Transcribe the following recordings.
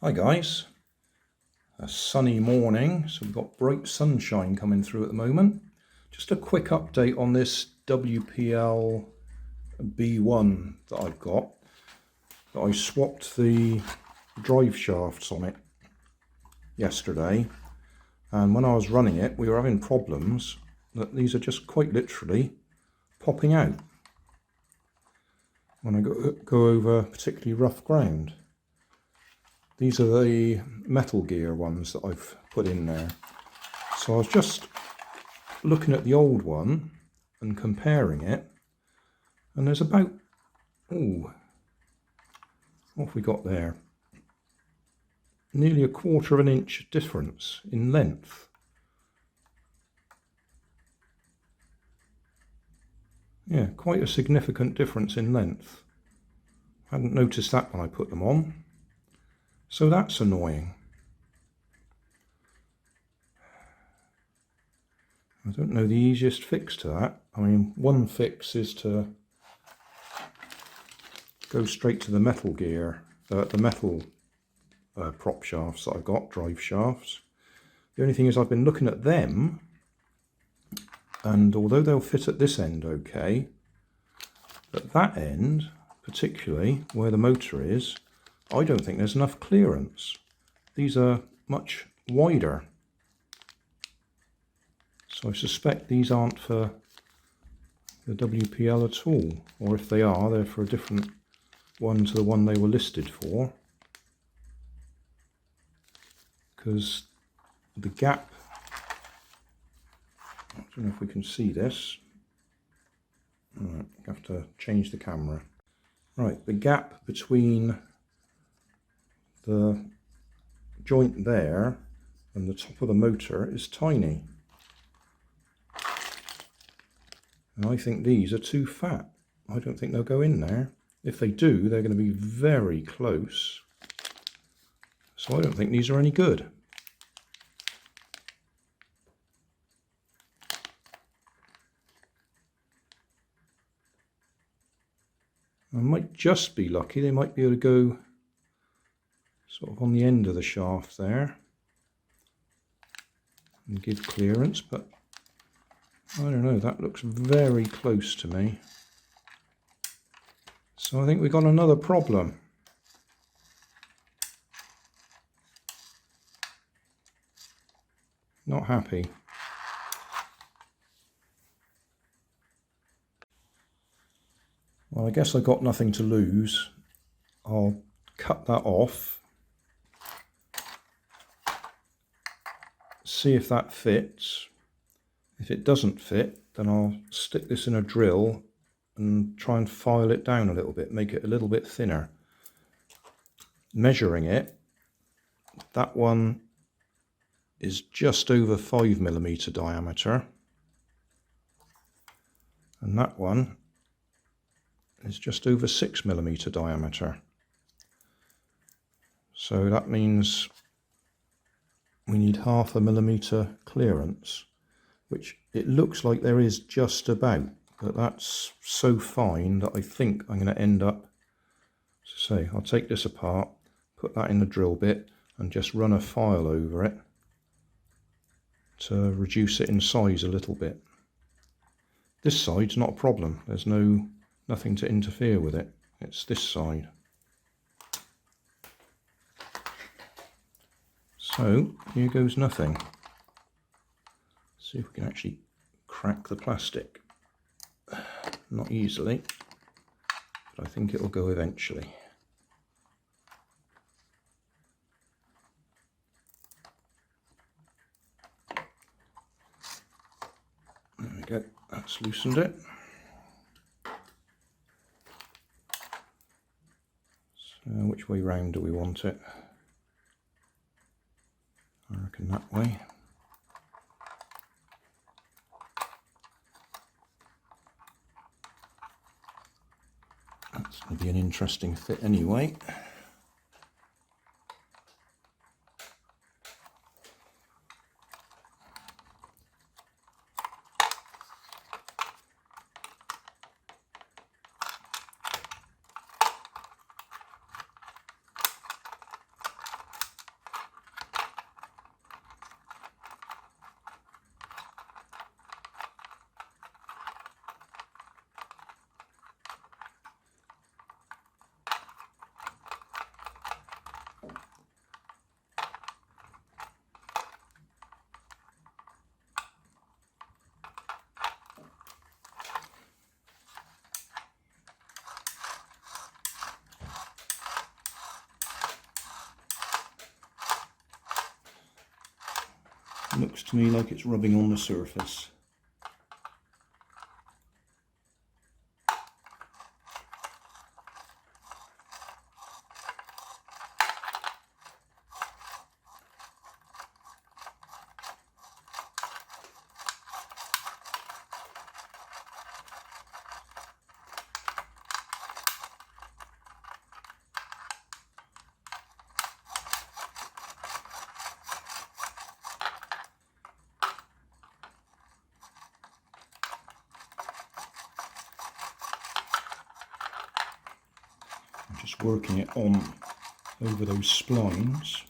Hi guys, a sunny morning, so we've got bright sunshine coming through at the moment. Just a quick update on this WPL B-1 that I've got. I swapped the drive shafts on it yesterday, and when I was running it we were having problems that these are just quite literally popping out when I go over particularly rough ground. These are the metal gear ones that I've put in there. So I was just looking at the old one and comparing it, and there's about, what have we got there? Nearly 1/4 of an inch difference in length. Yeah, quite a significant difference in length. I hadn't noticed that when I put them on. So that's annoying. I don't know the easiest fix to that. I mean, one fix is to go straight to the metal gear, the metal prop shafts that I've got, drive shafts. The only thing is I've been looking at them, and although they'll fit at this end okay, at that end, particularly where the motor is, I don't think there's enough clearance. These are much wider. So I suspect these aren't for the WPL at all. Or if they are, they're for a different one to the one they were listed for. Because the gap, I don't know if we can see this. Right, I have to change the camera. Right, the gap between the joint there and the top of the motor is tiny, and I think these are too fat. I don't think they'll go in there. If they do, they're going to be very close, so I don't think these are any good. I might just be lucky. They might be able to go sort of on the end of the shaft there and give clearance, but I don't know, that looks very close to me. So I think we've got another problem. Not happy. Well, I guess I've got nothing to lose. I'll cut that off, see if that fits. If it doesn't fit, then I'll stick this in a drill and try and file it down a little bit, make it a little bit thinner. Measuring it, that one is just over 5mm diameter, and that one is just over 6mm diameter. So that means we need 1/2 millimeter clearance, which it looks like there is just about, but that's so fine that I think I'm going to end up, so I'll take this apart, put that in the drill bit and just run a file over it to reduce it in size a little bit. This side's not a problem, there's nothing to interfere with it, it's this side. So here goes nothing. See if we can actually crack the plastic. Not easily, but I think it'll go eventually. There we go, that's loosened it. So which way round do we want it? I reckon that way. That's going to be an interesting fit anyway. Looks to me like it's rubbing on the surface. Just working it on over those splines.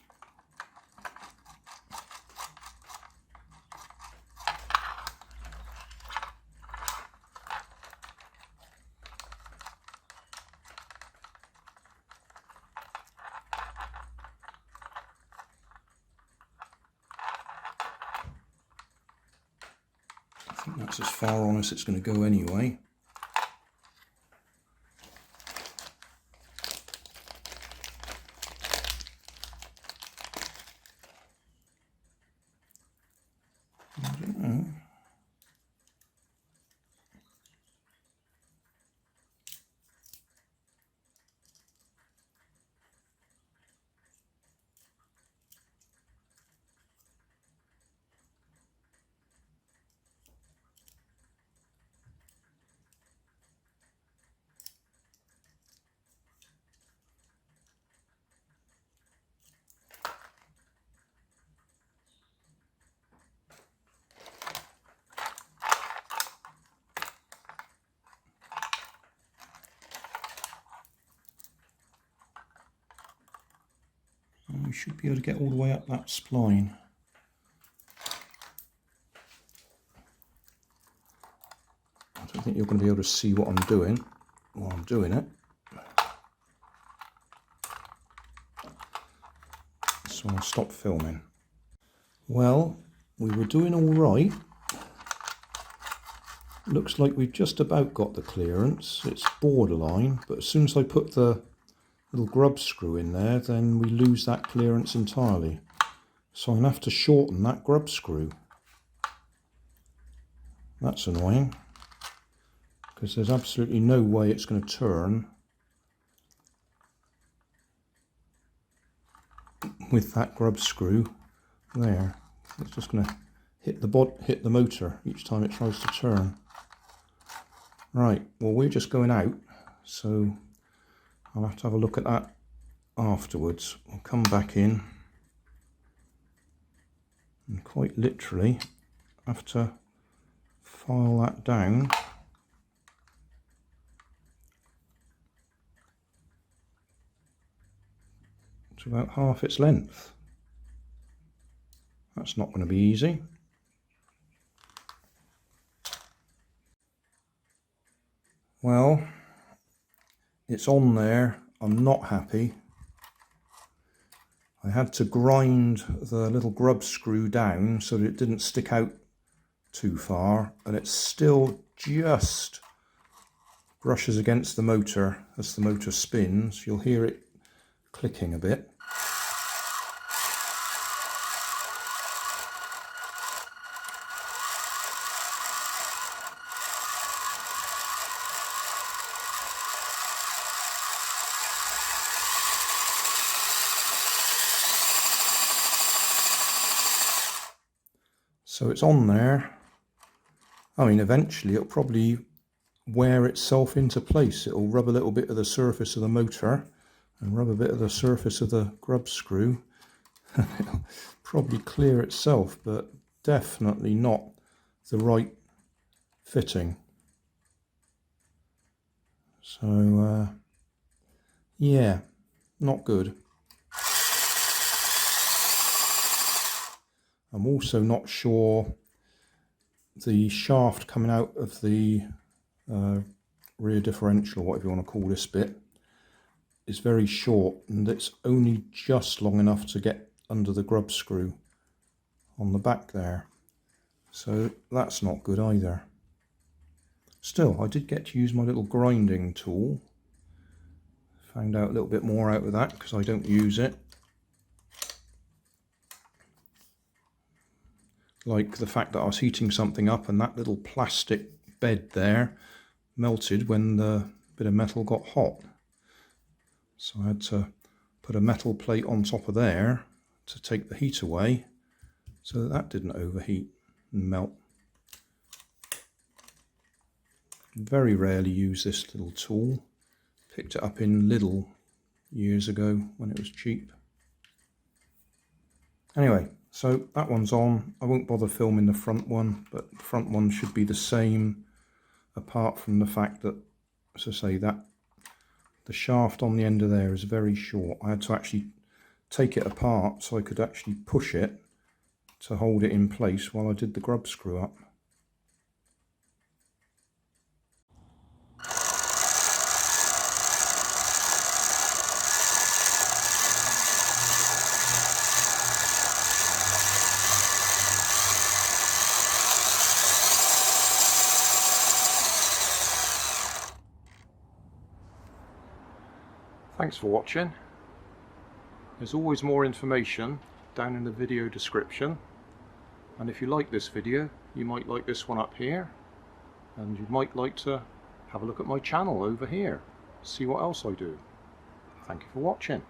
I think that's as far on as it's going to go anyway. We should be able to get all the way up that spline. I don't think you're going to be able to see what I'm doing while I'm doing it. So I'll stop filming. Well, we were doing all right. Looks like we've just about got the clearance. It's borderline, but as soon as I put the little grub screw in there, then we lose that clearance entirely. So I'm going to have to shorten that grub screw. That's annoying, because there's absolutely no way it's going to turn with that grub screw there. It's just going to hit the motor each time it tries to turn. Right, well, we're just going out, so I'll have to have a look at that afterwards. I'll come back in and quite literally have to file that down to about half its length. That's not going to be easy. Well, it's on there. I'm not happy. I had to grind the little grub screw down so that it didn't stick out too far, and it still just brushes against the motor as the motor spins. You'll hear it clicking a bit. So it's on there. I mean, eventually it'll probably wear itself into place. It'll rub a little bit of the surface of the motor and rub a bit of the surface of the grub screw. It'll probably clear itself, but definitely not the right fitting. So, yeah, not good. I'm also not sure the shaft coming out of the rear differential, whatever you want to call this bit, is very short, and it's only just long enough to get under the grub screw on the back there. So that's not good either. Still, I did get to use my little grinding tool. Found out a little bit more out of that because I don't use it. like the fact that I was heating something up and that little plastic bed there melted when the bit of metal got hot. So I had to put a metal plate on top of there to take the heat away so that didn't overheat and melt. Very rarely use this little tool. Picked it up in Lidl years ago when it was cheap. Anyway, so that one's on. I won't bother filming the front one, but the front one should be the same, apart from the fact that, as I say, that the shaft on the end of there is very short. I had to actually take it apart so I could actually push it to hold it in place while I did the grub screw up. Thanks for watching. There's always more information down in the video description, and if you like this video you might like this one up here, and you might like to have a look at my channel over here, see what else I do. Thank you for watching.